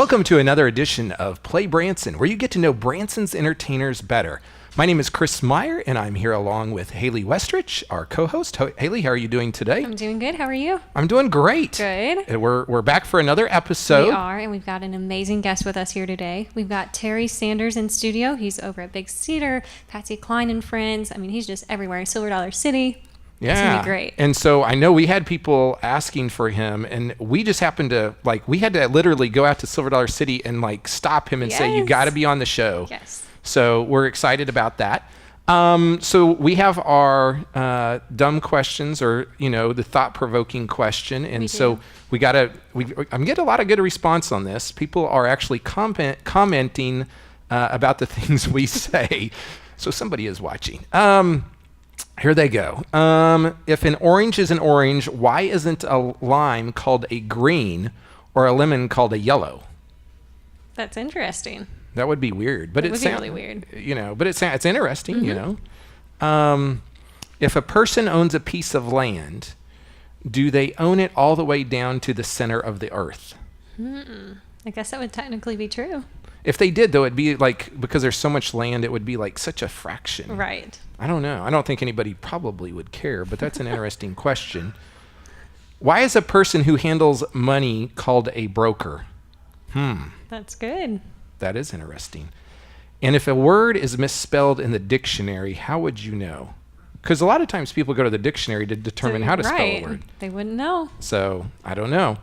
Welcome to another edition of Play Branson, where you get to know Branson's entertainers better. My name is Chris Meyer, and I'm here along with Haley Westrich, our co-host. Haley, how are you doing today? I'm doing good. How are you? I'm doing great. Good. We're back for another episode. We are, and we've got an amazing guest with us here today. We've got Terry Sanders in studio. He's over at Big Cedar, Patsy Cline and Friends. I mean, he's just everywhere. Silver Dollar City. Yeah. It's going to be great. And so I know we had people asking for him, and we just happened to, we had to literally go out to Silver Dollar City and, stop him and say, you got to be on the show. Yes. So we're excited about that. So we have our dumb questions, or, the thought-provoking question. And so I'm getting a lot of good response on this. People are actually commenting about the things we say. So somebody is watching. Here they go. If an orange is an orange, why isn't a lime called a green or a lemon called a yellow? That's interesting. That would be weird, but it would be really weird. But it's interesting. If a person owns a piece of land, do they own it all the way down to the center of the earth? I guess that would technically be true. If they did, though, it'd be because there's so much land, it would be such a fraction. Right. I don't know. I don't think anybody probably would care, but that's an interesting question. Why is a person who handles money called a broker? That's good. That is interesting. And if a word is misspelled in the dictionary, how would you know? Because a lot of times people go to the dictionary to determine how to spell a word. They wouldn't know. So I don't know.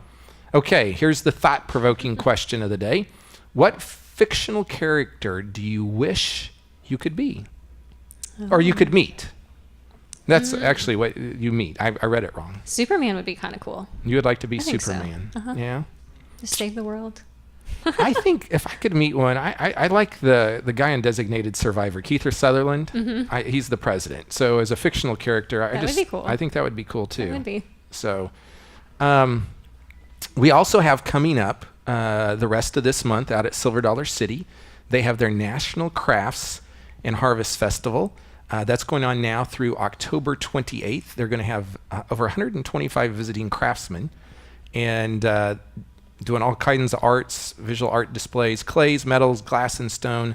Okay, here's the thought-provoking question of the day. What fictional character do you wish you could be? Or you could meet? That's actually what you meet. I read it wrong. Superman would be kind of cool. You would like to be I think Superman? So. Yeah. Just save the world. I think if I could meet one, I like the guy in Designated Survivor, Kiefer Sutherland. He's the president. So as a fictional character, That would be cool. I think that would be cool too. That would be. So we also have coming up the rest of this month out at Silver Dollar City. They have their National Crafts and Harvest Festival. That's going on now through October 28th. They're going to have over 125 visiting craftsmen and doing all kinds of arts, visual art displays, clays, metals, glass and stone,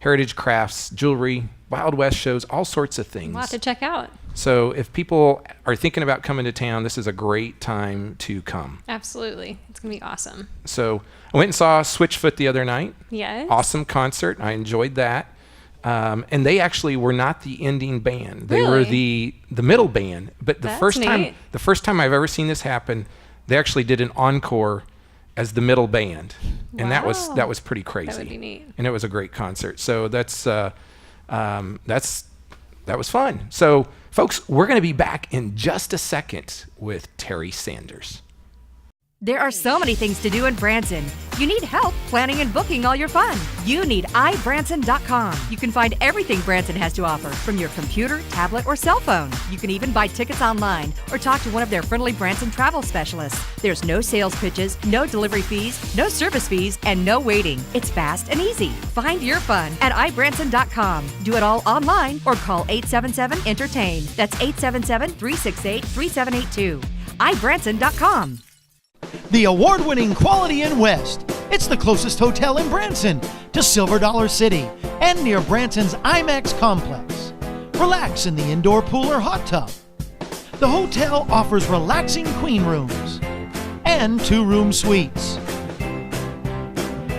heritage crafts, jewelry, Wild West shows, all sorts of things. A lot to check out. So if people are thinking about coming to town, this is a great time to come. Absolutely. It's going to be awesome. So I went and saw Switchfoot the other night. Yes. Awesome concert. I enjoyed that. And they actually were not the ending band. They were the middle band. But the first time I've ever seen this happen, they actually did an encore as the middle band. And that was pretty crazy. That would be neat. And it was a great concert. So that was fun. So folks, we're going to be back in just a second with Terry Sanders. There are so many things to do in Branson. You need help planning and booking all your fun. You need iBranson.com. You can find everything Branson has to offer from your computer, tablet, or cell phone. You can even buy tickets online or talk to one of their friendly Branson travel specialists. There's no sales pitches, no delivery fees, no service fees, and no waiting. It's fast and easy. Find your fun at iBranson.com. Do it all online or call 877-ENTERTAIN. That's 877-368-3782. iBranson.com. The award-winning Quality Inn West. It's the closest hotel in Branson to Silver Dollar City and near Branson's IMAX complex. Relax in the indoor pool or hot tub. The hotel offers relaxing queen rooms and 2-room suites.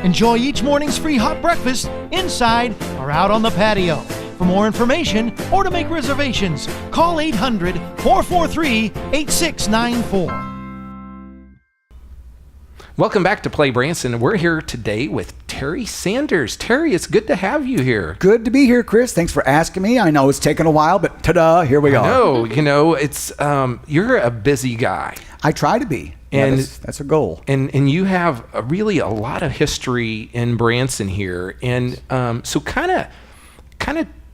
Enjoy each morning's free hot breakfast inside or out on the patio. For more information or to make reservations, call 800-443-8694. Welcome back to Play Branson. We're here today with Terry Sanders. Terry, it's good to have you here. Good to be here, Chris. Thanks for asking me. I know it's taken a while, but ta-da, here we are. No, it's you're a busy guy. I try to be, and that's a goal. And you have really a lot of history in Branson here, and so kind of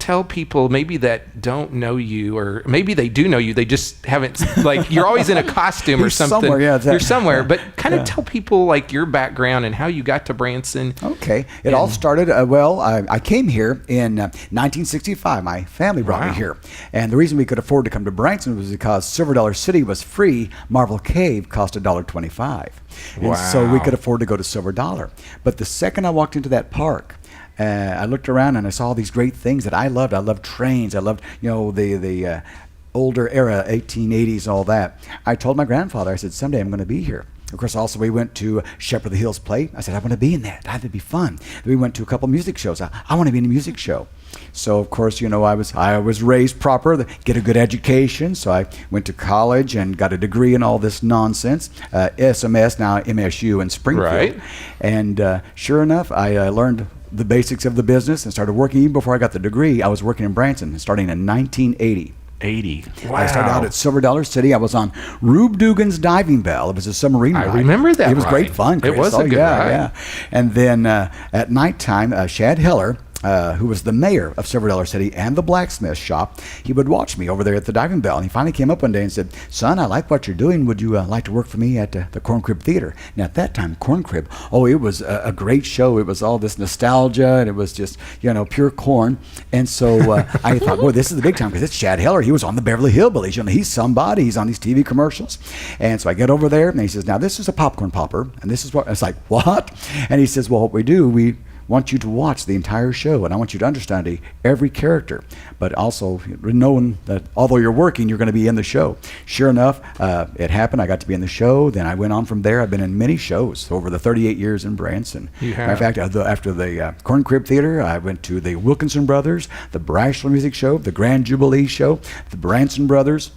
tell people maybe that don't know you, or maybe they do know you, they just haven't, like, you're always in a costume or He's something. somewhere, yeah, you're somewhere, yeah. but kind of Yeah. tell people like your background and how you got to Branson. Okay. It all started, I came here in 1965. My family brought Wow. me here. And the reason we could afford to come to Branson was because Silver Dollar City was free. Marble Cave cost $1.25. And so we Wow. could afford to go to Silver Dollar. But the second I walked into that park, I looked around and I saw all these great things that I loved. I loved trains. I loved, the older era, 1880s, all that. I told my grandfather, I said, someday I'm going to be here. Of course, also we went to Shepherd of the Hills play. I said, I want to be in that. That'd be fun. Then we went to a couple music shows. I want to be in a music show. So of course, I was raised proper, get a good education. So I went to college and got a degree in all this nonsense. SMS, now MSU in Springfield. Right. And sure enough, I learned the basics of the business and started working. Even before I got the degree, I was working in Branson, starting in 1980. 80. Wow. I started out at Silver Dollar City. I was on Rube Dugan's Diving Bell. It was a submarine ride. I remember that It was great ride. fun, Chris. It was a good ride. Yeah. And then at nighttime, Shad Heller, who was the mayor of Silver Dollar City and the blacksmith shop, he would watch me over there at the diving bell. And he finally came up one day and said, son, I like what you're doing. Would you like to work for me at the Corn Crib Theater? Now, at that time, Corn Crib, it was a great show. It was all this nostalgia, and it was just, pure corn. And so I thought, boy, this is the big time, because it's Shad Heller. He was on the Beverly Hillbillies. He's somebody. He's on these TV commercials. And so I get over there, and he says, now, this is a popcorn popper, and this is what, it's like, what? And he says, well, what we do, we want you to watch the entire show, and I want you to understand every character, but also knowing that although you're working, you're going to be in the show. Sure enough, it happened. I got to be in the show. Then I went on from there. I've been in many shows over the 38 years in Branson. You have. Matter of fact, after the Corn Crib Theater, I went to the Wilkinson Brothers, the Brashler Music Show, the Grand Jubilee Show, the Branson Brothers.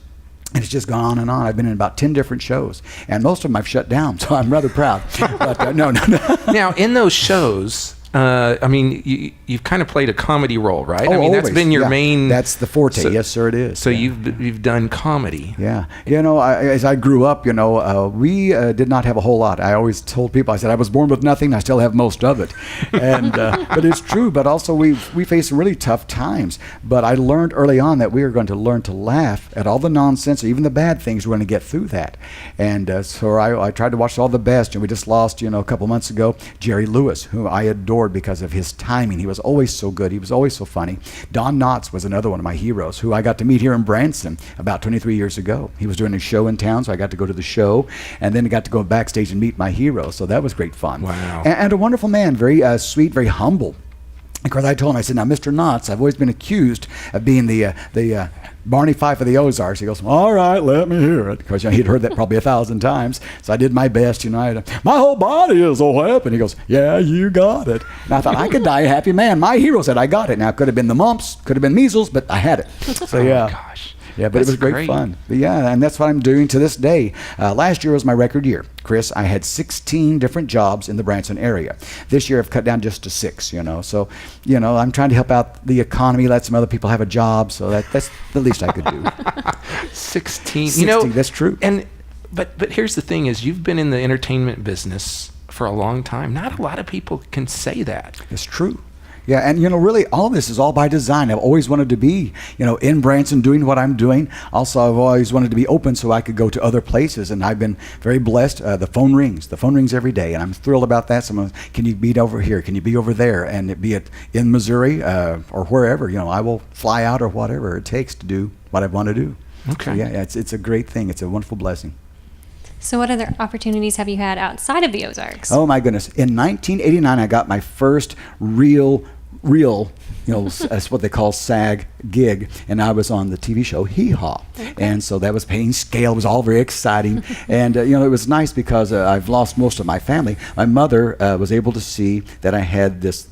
And it's just gone on and on. I've been in about 10 different shows, and most of them I've shut down, so I'm rather proud. But no. Now, in those shows, you've kind of played a comedy role, right? Oh, that's always. been your Yeah. main. That's the forte. So- Yes, sir, it is. So Yeah. you've done comedy. Yeah. As I grew up, we did not have a whole lot. I always told people, I said, I was born with nothing. I still have most of it. And but it's true. But also we faced some really tough times. But I learned early on that we were going to learn to laugh at all the nonsense, even the bad things. We're going to get through that. And so I tried to watch all the best. And we just lost, a couple months ago, Jerry Lewis, who I adored because of his timing. He was always so good. He was always so funny. Don Knotts was another one of my heroes, who I got to meet here in Branson about 23 years ago. He was doing a show in town, so I got to go to the show, and then I got to go backstage and meet my hero. So that was great fun. Wow. And a wonderful man, very sweet, very humble. Of course, I told him, I said, now, Mr. Knotts, I've always been accused of being the Barney Fife of the Ozarks. He goes, all right, let me hear it. Because he'd heard that probably 1,000 times. So I did my best. my whole body is a weapon. He goes, yeah, you got it. And I thought, I could die a happy man. My hero said I got it. Now, it could have been the mumps, could have been measles, but I had it. So, yeah. Oh, gosh. Yeah, but That's it was great fun. But yeah, and that's what I'm doing to this day. Last year was my record year, Chris. I had 16 different jobs in the Branson area. This year I've cut down just to 6, So, I'm trying to help out the economy, let some other people have a job. So that's the least I could do. 16. 16, that's true. And but here's the thing: is you've been in the entertainment business for a long time. Not a lot of people can say that. It's true. Yeah, and really, all of this is all by design. I've always wanted to be, in Branson doing what I'm doing. Also, I've always wanted to be open so I could go to other places, and I've been very blessed. The phone rings every day, and I'm thrilled about that. Someone, can you be over here? Can you be over there? And be it in Missouri or wherever, I will fly out or whatever it takes to do what I want to do. Okay. So, yeah, it's a great thing. It's a wonderful blessing. So what other opportunities have you had outside of the Ozarks? Oh my goodness! In 1989, I got my first real, that's what they call SAG gig, and I was on the TV show Hee Haw. Okay. And so that was paying scale. It was all very exciting. And, it was nice because I've lost most of my family. My mother was able to see that I had this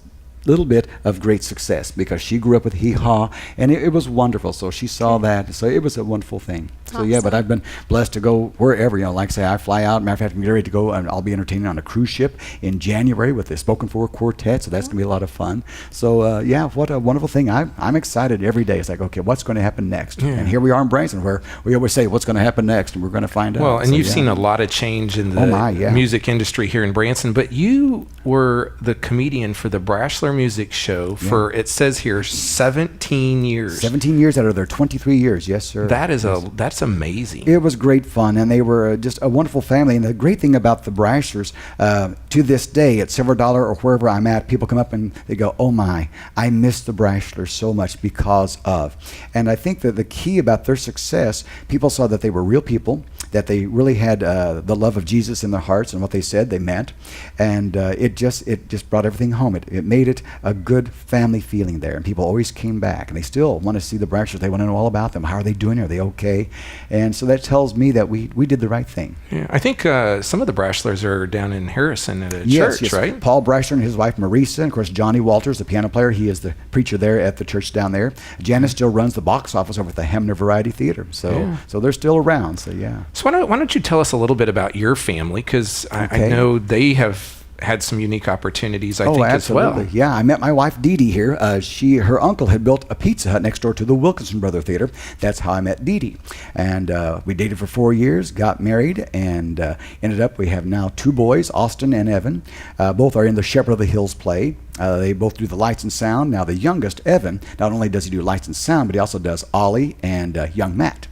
little bit of great success because she grew up with Hee Haw, and it was wonderful. So she saw that. So it was a wonderful thing. So yeah, but I've been blessed to go wherever, like I say, I fly out. Matter of fact, I'm getting ready to go, and I'll be entertaining on a cruise ship in January with the Spoken For Quartet, so that's going to be a lot of fun. So yeah, what a wonderful thing. I'm excited every day. It's like, okay, what's going to happen next? Yeah. And here we are in Branson, where we always say, what's going to happen next? And we're going to find out. Well, and you've seen a lot of change in the music industry here in Branson, but you were the comedian for the Brashler music show for, it says here, 17 years. 17 years out of their 23 years, yes, sir. That's amazing. It was great fun, and they were just a wonderful family. And the great thing about the Brashlers, to this day, at Silver Dollar or wherever I'm at, people come up and they go, "Oh my, I miss the Brashlers so much because of." And I think that the key about their success, people saw that they were real people, that they really had the love of Jesus in their hearts, and what they said they meant, and it just brought everything home. It made it a good family feeling there, and people always came back, and they still want to see the Brashlers. They want to know all about them. How are they doing? Are they okay? And so that tells me that we did the right thing. Yeah, I think some of the Brashlers are down in Harrison at a Yes, church, right? Paul Brashler and his wife Marisa, and of course Johnny Walters, the piano player. He is the preacher there at the church down there. Janice still runs the box office over at the Hamner Variety Theater, so they're still around. So yeah. So why don't you tell us a little bit about your family, because I know they have had some unique opportunities, I think, absolutely. as well. Yeah, I met my wife Dee Dee here. Her uncle had built a Pizza Hut next door to the Wilkinson Brother Theater. That's how I met Dee Dee. And we dated for 4 years, got married, and ended up, we have now 2 boys, Austin and Evan. Both are in the Shepherd of the Hills play. They both do the lights and sound. Now the youngest, Evan, not only does he do lights and sound, but he also does Ollie and Young Matt.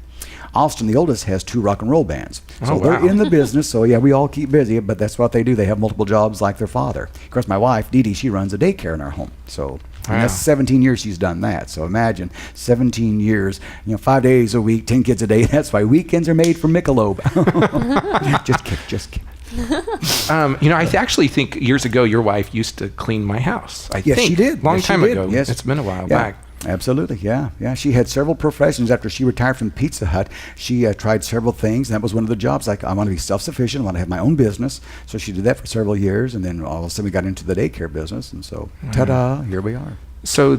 Austin, the oldest, has 2 rock and roll bands. So they're in the business. So yeah, we all keep busy, but that's what they do. They have multiple jobs like their father. Of course, my wife, Dee Dee, she runs a daycare in our home. So and that's 17 years she's done that. So imagine 17 years, 5 days a week, 10 kids a day. That's why weekends are made for Michelob. Just kidding. I actually think years ago your wife used to clean my house. Yes, she did. Long Yes, time she did. ago. Yes. It's been a while back. Absolutely, yeah. She had several professions after she retired from Pizza Hut. She tried several things, and that was one of the jobs. Like, I want to be self-sufficient. I want to have my own business. So she did that for several years, and then all of a sudden we got into the daycare business, and so ta-da, here we are. So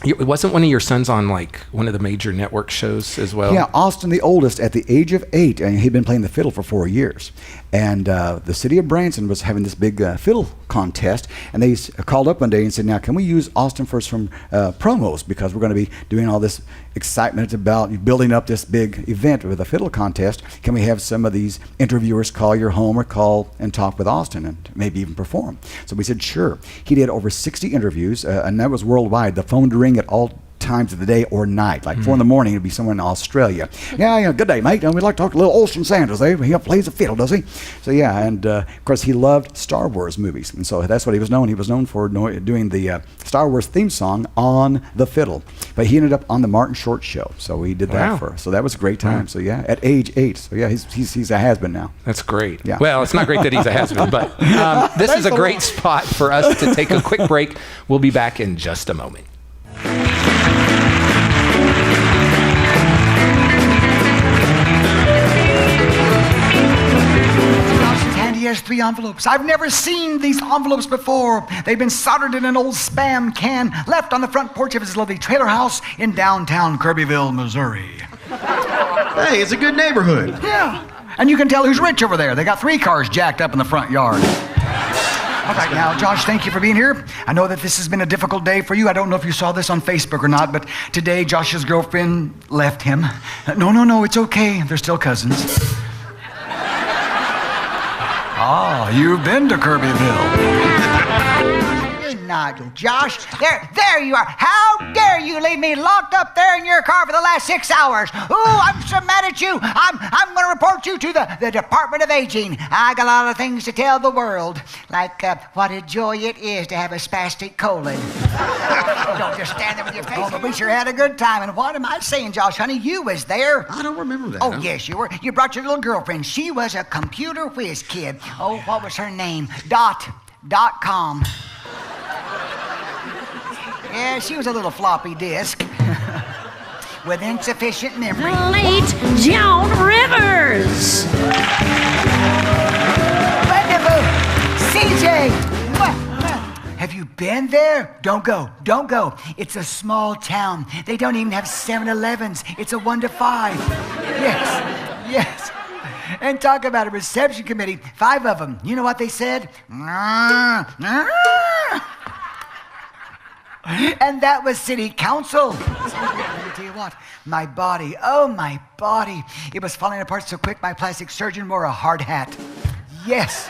it wasn't one of your sons on like one of the major network shows as well? Yeah, Austin, the oldest, at the age of 8, and he'd been playing the fiddle for 4 years. And the city of Branson was having this big fiddle contest, and they called up one day and said, "Now, can we use Austin for some promos, because we're going to be doing all this excitement about building up this big event with a fiddle contest. Can we have some of these interviewers call your home or call and talk with Austin and maybe even perform?" So we said, sure. He did over 60 interviews, and that was worldwide. The phone would ring at all times of the day or night. Like 4 in the morning, it'd be someone in Australia. Yeah, good day, mate. We'd like to talk to little Olsen Sanders. He plays the fiddle, does he? So yeah, and of course he loved Star Wars movies, and so that's what he was known. He was known for doing the Star Wars theme song on the fiddle. But he ended up on the Martin Short show, so we did that so that was a great time. So yeah, at age 8. So yeah, he's a has-been now. That's great. Yeah. Well, it's not great that he's a has-been, but this is a great spot for us to take a quick break. We'll be back in just a moment. He has 3 envelopes. I've never seen these envelopes before. They've been soldered in an old Spam can left on the front porch of his lovely trailer house in downtown Kirbyville, Missouri. Hey, it's a good neighborhood. Yeah. And you can tell who's rich over there. They got 3 cars jacked up in the front yard. All right, now, Josh, thank you for being here. I know that this has been a difficult day for you. I don't know if you saw this on Facebook or not, but today Josh's girlfriend left him. No, it's okay. They're still cousins. Ah, you've been to Kirbyville. Nigel, Josh, there you are. How dare you leave me locked up there in your car for the last 6 hours? Ooh, I'm so mad at you. I'm going to report you to the Department of Aging. I got a lot of things to tell the world, like what a joy it is to have a spastic colon. Don't just stand there with your face. Oh, but we sure had a good time. And what am I saying, Josh, honey? You was there. I don't remember that. Oh, yes, you were. You brought your little girlfriend. She was a computer whiz kid. Oh, what was her name? .com. Yeah, she was a little floppy disk with insufficient memory. Late Joan Rivers. Wonderful. CJ. Have you been there? Don't go. It's a small town. They don't even have 7-Elevens. It's a 1 to 5. Yes. And talk about a reception committee. 5 of them. You know what they said? And that was city council. Let me tell you what, my body, it was falling apart so quick my plastic surgeon wore a hard hat. Yes.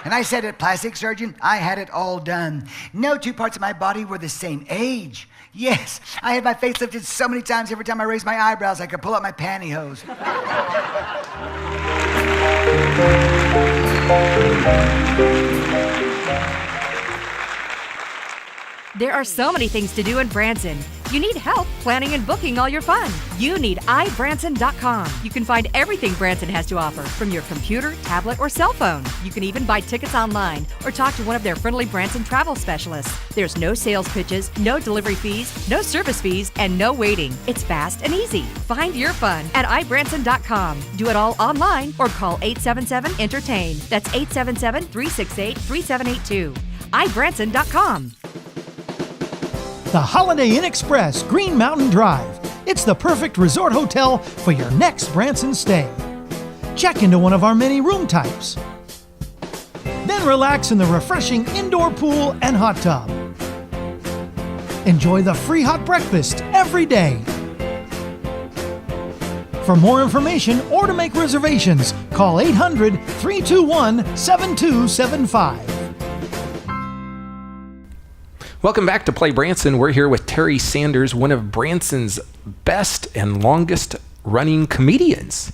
And I said it, plastic surgeon, I had it all done. No two parts of my body were the same age. Yes, I had my face lifted so many times every time I raised my eyebrows I could pull out my pantyhose. There are so many things to do in Branson. You need help planning and booking all your fun. You need iBranson.com. You can find everything Branson has to offer from your computer, tablet, or cell phone. You can even buy tickets online or talk to one of their friendly Branson travel specialists. There's no sales pitches, no delivery fees, no service fees, and no waiting. It's fast and easy. Find your fun at iBranson.com. Do it all online or call 877-ENTERTAIN. That's 877-368-3782. iBranson.com. The Holiday Inn Express, Green Mountain Drive. It's the perfect resort hotel for your next Branson stay. Check into one of our many room types. Then relax in the refreshing indoor pool and hot tub. Enjoy the free hot breakfast every day. For more information or to make reservations, call 800-321-7275. Welcome back to Play Branson. We're here with Terry Sanders, one of Branson's best and longest running comedians.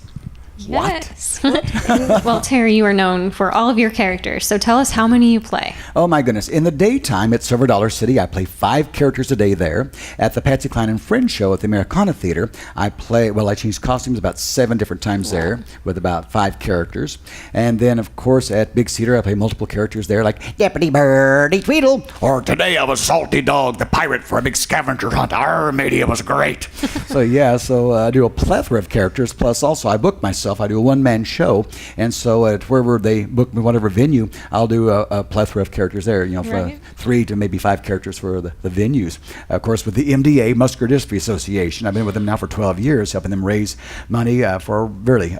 Yes. Well, Terry, you are known for all of your characters, so tell us how many you play. Oh my goodness. In the daytime at Silver Dollar City, I play 5 characters a day there. At the Patsy Cline and Friends show at the Americana Theater, I change costumes about 7 different times there with about 5 characters. And then, of course, at Big Cedar, I play multiple characters there, like Deputy Birdie Tweedle, or today I was Salty Dog, the pirate for a big scavenger hunt. Arr, matey, it was great. So I do a plethora of characters, plus also I book myself. I do a one-man show, and so at wherever they book me, whatever venue, I'll do a plethora of characters there, from 3 to maybe 5 characters for the venues. Of course, with the MDA, Muscular Dystrophy Association, I've been with them now for 12 years, helping them raise money for a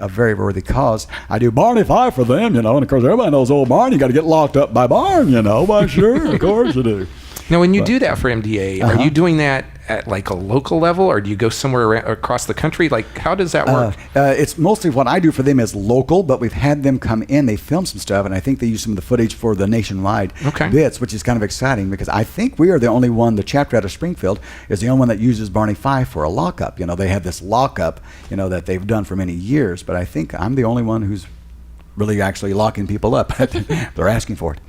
very worthy cause. I do Barney Fife for them, and of course, everybody knows old Barney got to get locked up by Barn, Why, sure, of course you do. Now, when you do that for MDA, are you doing that at like a local level, or do you go somewhere across the country? Like, how does that work? It's mostly what I do for them is local, but we've had them come in. They film some stuff, and I think they use some of the footage for the nationwide bits, which is kind of exciting because I think we are the only one. The chapter out of Springfield is the only one that uses Barney Fife for a lockup. They have this lockup, that they've done for many years, but I think I'm the only one who's really actually locking people up. They're asking for it.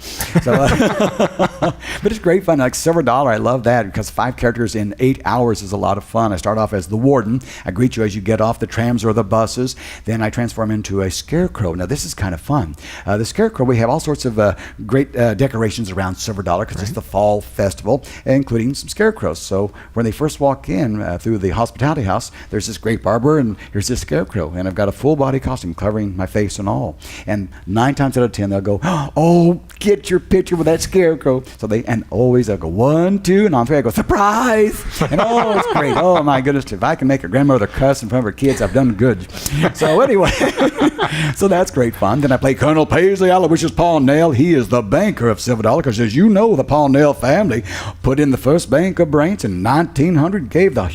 So, but it's great fun. Like Silver Dollar, I love that because 5 characters in 8 hours is a lot of fun. I start off as the warden. I greet you as you get off the trams or the buses. Then I transform into a scarecrow. Now this is kind of fun. The scarecrow, we have all sorts of great decorations around Silver Dollar because it's the fall festival, including some scarecrows. So when they first walk in through the hospitality house, there's this great barber and here's this scarecrow. And I've got a full body costume covering my face and all. And 9 times out of 10, they'll go, oh, get your picture with that scarecrow. So always they'll go 1, 2, and on 3, I go, surprise! And it's great. Oh my goodness, if I can make a grandmother cuss in front of her kids, I've done good. So anyway, so that's great fun. Then I play Colonel Paisley Aloysius Parnell. He is the banker of Silver Dollar, because as you know, the Parnell family put in the first bank of Branson. 1900 gave the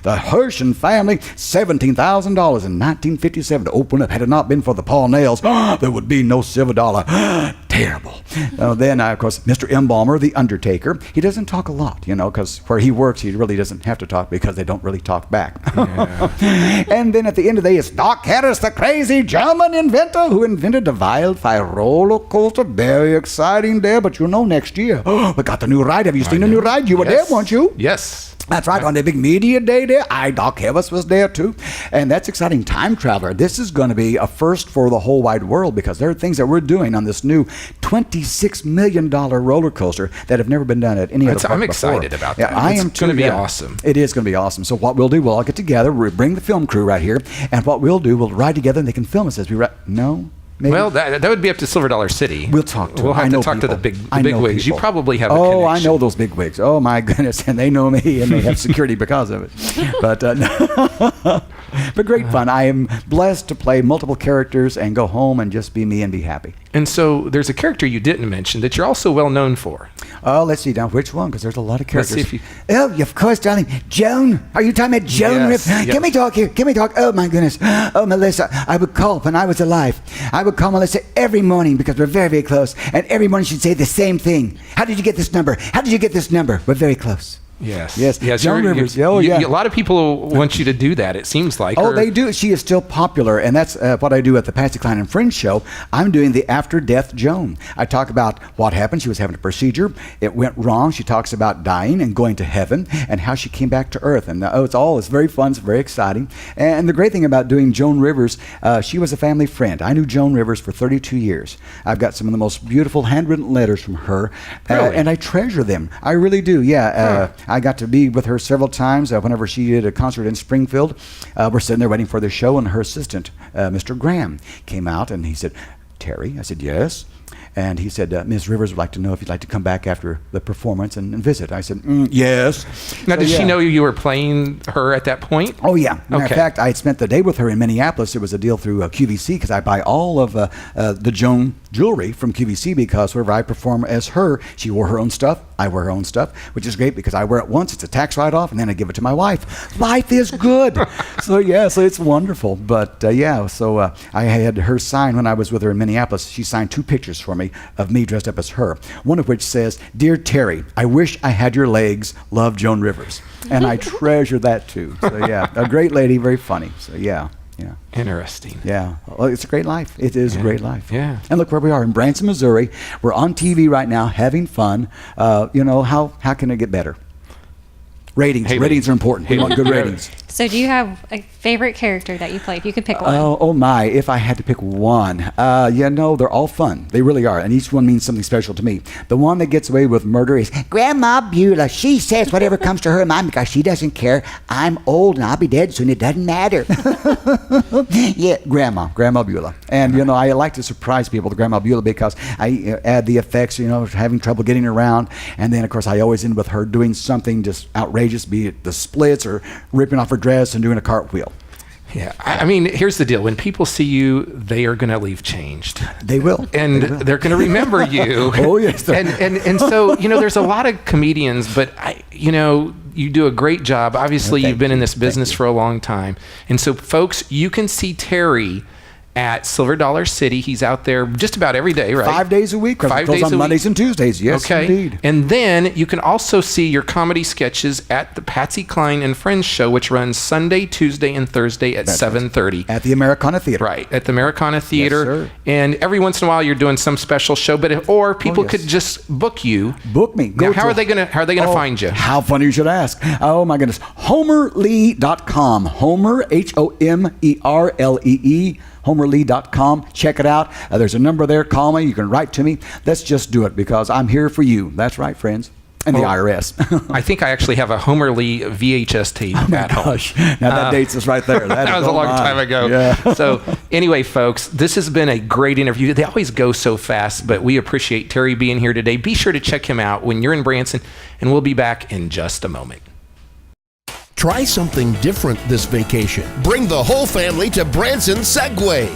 Hershon family $17,000 in 1957 to open up. Had it not been for the Parnells, there would be no Silver Dollar. Terrible. Then, of course, Mr. Embalmer, the Undertaker. He doesn't talk a lot, because where he works, he really doesn't have to talk because they don't really talk back. Yeah. And then at the end of the day, it's Doc Harris, the crazy German inventor who invented the wildfire roller coaster. Very exciting there, but next year, we got the new ride. Have you seen the new ride? You were there, weren't you? Yes. That's right. On the big media day there, Doc Harris was there too. And that's exciting. Time Traveler. This is going to be a first for the whole wide world because there are things that we're doing on this new $26 million roller coaster that have never been done at any other park I'm before. excited about that. I am too. It's going to be awesome. It is going to be awesome. So what we'll do, we'll all get together, we'll bring the film crew right here, and what we'll do, we'll ride together and they can film us as we ride. No? Maybe. Well, that would be up to Silver Dollar City. We'll talk to We'll them. have to talk to the big wigs. You probably have a connection. I know those big wigs. Oh, my goodness. And they know me, and they have security because of it. But great fun. I am blessed to play multiple characters and go home and just be me and be happy. And so there's a character you didn't mention that you're also well known for. Oh, let's see now which one, because there's a lot of characters. Let's see if you... Oh, of course, darling. Joan. Are you talking about Joan? Yes, yes. Give me talk here. Give me talk. Oh, my goodness. Oh, Melissa, I would call when I was alive. I would call Melissa every morning because we're very, very close. And every morning she'd say the same thing. How did you get this number? How did you get this number? We're very close. Yes. Yes. Joan Rivers. Oh, yeah. A lot of people want you to do that, it seems like. Oh, they do. She is still popular, and that's what I do at the Patsy Cline and Friends show. I'm doing the After Death Joan. I talk about what happened. She was having a procedure. It went wrong. She talks about dying and going to heaven and how she came back to earth. And it's very fun. It's very exciting. And the great thing about doing Joan Rivers, she was a family friend. I knew Joan Rivers for 32 years. I've got some of the most beautiful handwritten letters from her, Really? and I treasure them. I really do. Yeah. I got to be with her several times whenever she did a concert in Springfield. We're sitting there waiting for the show, and her assistant, Mr. Graham, came out, and he said, "Terry?" I said, "Yes." And he said, Ms. Rivers would like to know if you'd like to come back after the performance and visit. I said, yes. Now, So, did she yeah. know you were playing her at that point? Oh, yeah. Matter of Okay. fact, I had spent the day with her in Minneapolis. It was a deal through QVC because I buy all of the Joan jewelry from QVC because whenever I perform as her, she wore her own stuff. I wear her own stuff, which is great because I wear it once. It's a tax write-off, and then I give it to my wife. Life is good. So it's wonderful. But, so I had her sign when I was with her in Minneapolis. She signed 2 pictures for me of me dressed up as her, one of which says, "Dear Terry, I wish I had your legs. Love, Joan Rivers." And I treasure that too. So a great lady, very funny. So yeah. Interesting. Yeah. Well, it's a great life. It is a great life. Yeah. And look where we are in Branson, Missouri. We're on TV right now having fun. How can it get better? Ratings. Hey, Ratings are important. We hey, want good yeah. ratings. So, do you have a favorite character that you play? If you could pick one. Oh my, if I had to pick one. They're all fun. They really are. And each one means something special to me. The one that gets away with murder is Grandma Beulah. She says whatever comes to her mind because she doesn't care. I'm old and I'll be dead soon. It doesn't matter. Grandma Beulah. And, I like to surprise people with Grandma Beulah because I add the effects, having trouble getting around. And then, of course, I always end with her doing something just outrageous, be it the splits or ripping off her dress and doing a cartwheel. Yeah. I mean, here's the deal. When people see you, they are going to leave changed. They will. And they're going to remember you. Oh, yes. And so, there's a lot of comedians, but you do a great job. Obviously, Thank you've been in you. this business for a long time. And so, folks, you can see Terry at Silver Dollar City. He's out there just about every day, right? 5 days a week. 5 days on a Mondays week. and Tuesdays. Yes, Okay. indeed. And then you can also see your comedy sketches at the Patsy Cline and Friends show, which runs Sunday, Tuesday, and Thursday at 7:30. At the Americana Theater. Right, at the Americana Theater. sir. And every once in a while you're doing some special show, or people yes. could just book you. Book me. Now, how are they gonna find you? How funny you should ask. Oh my goodness. HomerLee.com. Homer, HomerLee. HomerLee.com. Check it out. There's a number there. Call me. You can write to me. Let's just do it because I'm here for you. That's right, friends. And the IRS. I think I actually have a Homer Lee VHS tape at home. Gosh. Now that dates us right there. That was a long time ago. Yeah. So anyway, folks, this has been a great interview. They always go so fast, but we appreciate Terry being here today. Be sure to check him out when you're in Branson, and we'll be back in just a moment. Try something different this vacation. Bring the whole family to Branson Segway.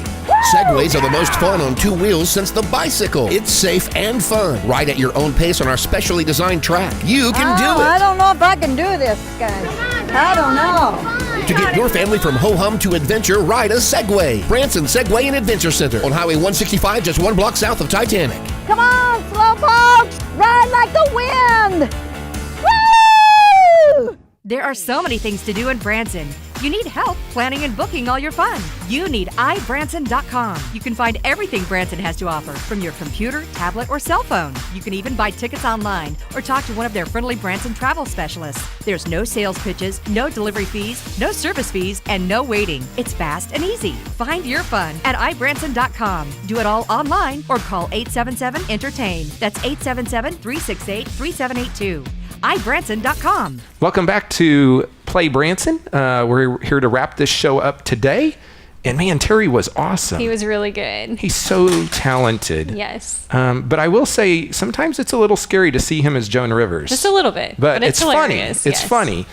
Segways are the most fun on 2 wheels since the bicycle. It's safe and fun. Ride at your own pace on our specially designed track. You can do it. I don't know if I can do this, guys. I don't know. To get your family from ho-hum to adventure, ride a Segway. Branson Segway and Adventure Center on Highway 165, just 1 block south of Titanic. Come on, slowpokes! Ride like the wind! Woo! There are so many things to do in Branson. You need help planning and booking all your fun. You need iBranson.com. You can find everything Branson has to offer from your computer, tablet, or cell phone. You can even buy tickets online or talk to one of their friendly Branson travel specialists. There's no sales pitches, no delivery fees, no service fees, and no waiting. It's fast and easy. Find your fun at iBranson.com. Do it all online or call 877-ENTERTAIN. That's 877-368-3782. iBranson.com. Welcome back to Play Branson. We're here to wrap this show up today. And man, Terry was awesome. He was really good. He's so talented. Yes. But I will say, sometimes it's a little scary to see him as Joan Rivers. Just a little bit. But it's funny. hilarious. It's yes. funny.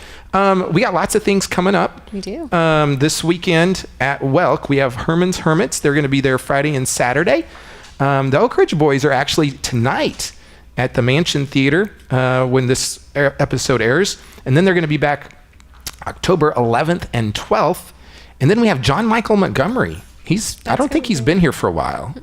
We got lots of things coming up. We do. This weekend at Welk, we have Herman's Hermits. They're going to be there Friday and Saturday. The Oak Ridge Boys are actually tonight at the Mansion Theater when this episode airs. And then they're going to be back October 11th and 12th. And then we have John Michael Montgomery. I don't think he's been here for a while.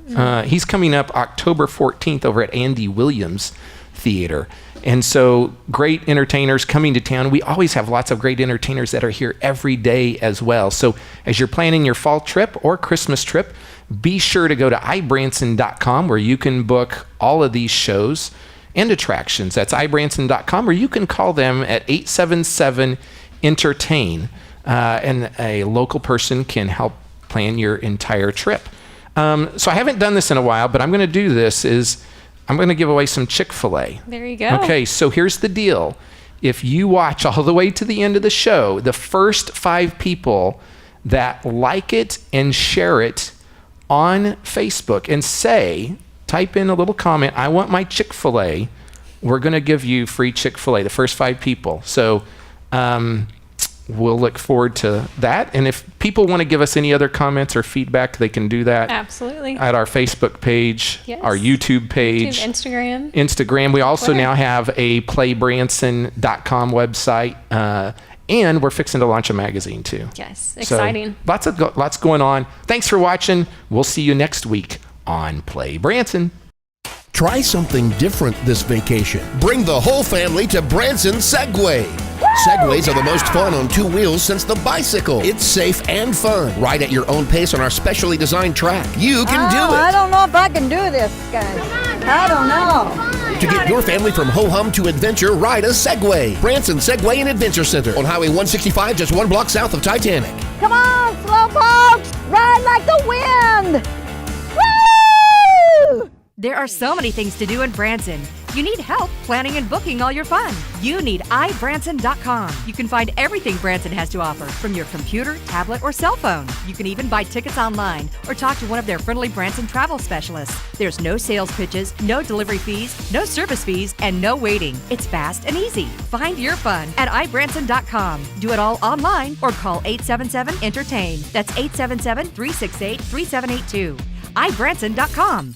He's coming up October 14th over at Andy Williams Theater. And so great entertainers coming to town. We always have lots of great entertainers that are here every day as well. So as you're planning your fall trip or Christmas trip, be sure to go to ibranson.com where you can book all of these shows and attractions. That's ibranson.com, or you can call them at 877-ENTERTAIN, and a local person can help plan your entire trip. So I haven't done this in a while, but I'm going to do this I'm going to give away some Chick-fil-A. There you go. Okay, so here's the deal. If you watch all the way to the end of the show, the first 5 people that like it and share it on Facebook and type in a little comment, I want my Chick-fil-A, we're going to give you free Chick-fil-A, the first 5 people. So we'll look forward to that. And if people want to give us any other comments or feedback, they can do that. Absolutely. At our Facebook page, Yes. our YouTube page. Instagram. We also Twitter. now have a playbranson.com website. And we're fixing to launch a magazine too. Yes, exciting. So lots going on. Thanks for watching. We'll see you next week on Play Branson. Try something different this vacation. Bring the whole family to Branson Segway. Segways are the most fun on 2 wheels since the bicycle. It's safe and fun. Ride at your own pace on our specially designed track. You can do it. I don't know if I can do this, guys. I don't know. To get your family from ho-hum to adventure, ride a Segway. Branson Segway and Adventure Center on Highway 165, just 1 block south of Titanic. Come on, slowpokes! Ride like the wind! Woo! There are so many things to do in Branson. You need help planning and booking all your fun. You need ibranson.com. You can find everything Branson has to offer from your computer, tablet, or cell phone. You can even buy tickets online or talk to one of their friendly Branson travel specialists. There's no sales pitches, no delivery fees, no service fees, and no waiting. It's fast and easy. Find your fun at ibranson.com. Do it all online or call 877-ENTERTAIN. That's 877-368-3782. ibranson.com.